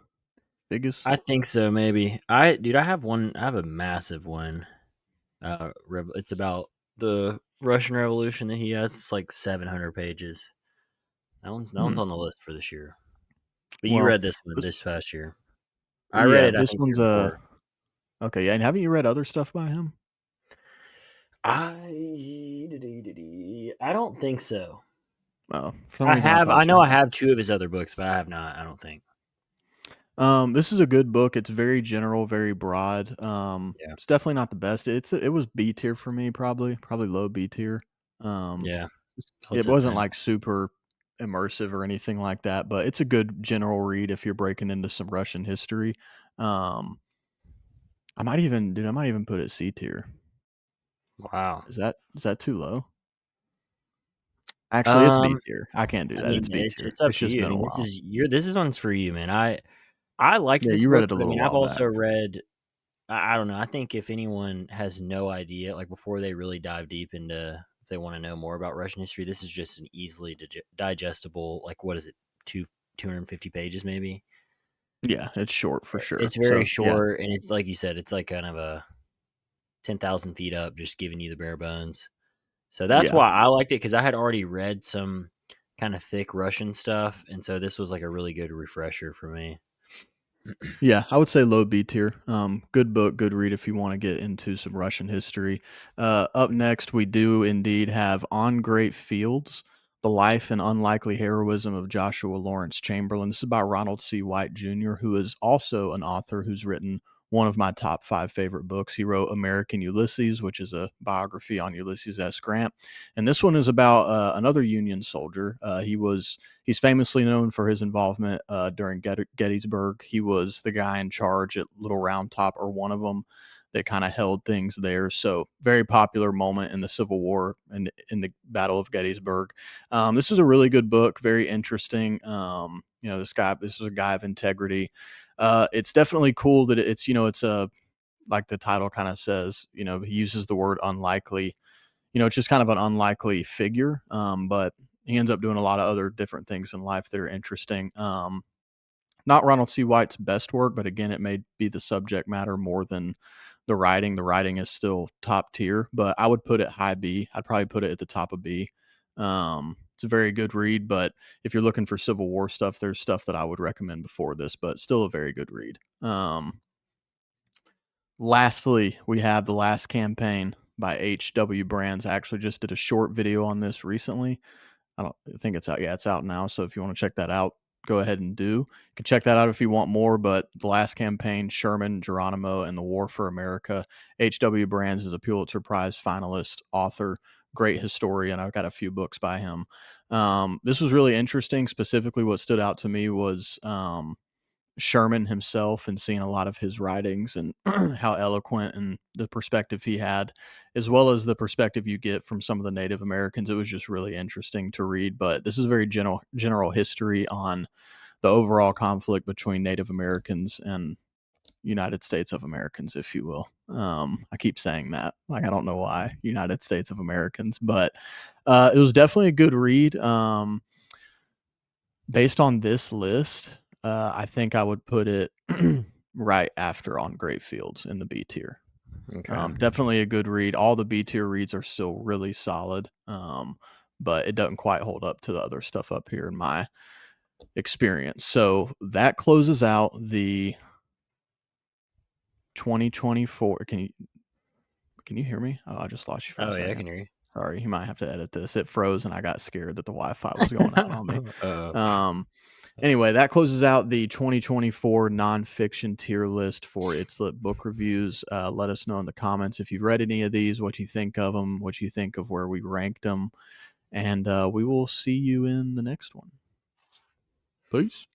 Figes? I think so, maybe. Dude, I have one. I have a massive one. It's about the Russian Revolution that he has. It's like 700 pages. That one's Hmm. on the list for this year. But you Well, read this one this, this past year. I read yeah, it, I this think, the one's year before. okay. Yeah, and haven't you read other stuff by him? I don't think so. Oh, for some reason I I thought you know I had. have 2 of his other books, but I have not, I don't think. This is a good book. It's very general, very broad. Yeah. It's definitely not the best. It was B tier for me, probably low B tier. Um, Yeah. it Felt it wasn't same. like super immersive or anything like that, but it's a good general read if you're breaking into some Russian history. Um, I might even put it C tier. Wow. Is that too low? Actually, it's B Um, tier. I can't do I that. mean, It's B tier. it's up It's to just you. I been a mean, while. this is one's for you, man. I liked Yeah, this you read book, it a but I little mean, I've while back. also read I don't know. I think if anyone has no idea, like before they really dive deep into if they want to know more about Russian history, this is just an easily digestible, like what is it, 250 pages maybe. Yeah, it's short for sure. It's very So yeah, short, and it's like you said, it's like kind of a 10,000 feet up, just giving you the bare bones. So that's yeah. why I liked it because I had already read some kind of thick Russian stuff, and so this was like a really good refresher for me. Yeah, I would say low B tier. Good book, good read if you want to get into some Russian history. Up next, we do indeed have "On Great Fields: The Life and Unlikely Heroism of Joshua Lawrence Chamberlain." This is by Ronald C. White Jr., who is also an author who's written one of my top 5 favorite books. He wrote American Ulysses, which is a biography on Ulysses S. Grant, and this one is about another Union soldier. He's famously known for his involvement during Gettysburg. He was the guy in charge at Little Round Top, or one of them, that kind of held things there. So very popular moment in the Civil War and in the Battle of Gettysburg. This is a really good book, very interesting. This is a guy of integrity. It's definitely cool that it's a, like the title kind of says, he uses the word unlikely. It's just kind of an unlikely figure, but he ends up doing a lot of other different things in life that are interesting. Not Ronald C. White's best work, but again, it may be the subject matter more than the writing. The writing is still top tier, but I would put it high B. I'd probably put it at the top of B. It's a very good read, but if you're looking for Civil War stuff, there's stuff that I would recommend before this, but still a very good read. Lastly, we have The Last Campaign by H.W. Brands. I actually just did a short video on this recently. I think it's out. Yeah, it's out now. So if you want to check that out, go ahead and do. You can check that out if you want more. But The Last Campaign, Sherman, Geronimo, and the War for America. H.W. Brands is a Pulitzer Prize finalist, author, great historian. I've got a few books by him. This was really interesting. Specifically, what stood out to me was Sherman himself and seeing a lot of his writings and how eloquent and the perspective he had, as well as the perspective you get from some of the Native Americans. It was just really interesting to read. But this is a very general history on the overall conflict between Native Americans and United States of Americans, if you will. I keep saying that. Like, I don't know why, United States of Americans, but it was definitely a good read. Based on this list, I think I would put it right after On Great Fields in the B tier. Okay. Definitely a good read. All the B tier reads are still really solid, but it doesn't quite hold up to the other stuff up here in my experience. So that closes out the 2024. Can you hear me? Oh, I just lost you for a Oh yeah, I second. can hear you. Sorry, you might have to edit this. It froze and I got scared that the Wi-Fi was going out on me. Anyway, that closes out the 2024 nonfiction tier list for It's Lit book reviews. Let us know in the comments if you've read any of these, what you think of them, what you think of where we ranked them, and we will see you in the next one. Peace.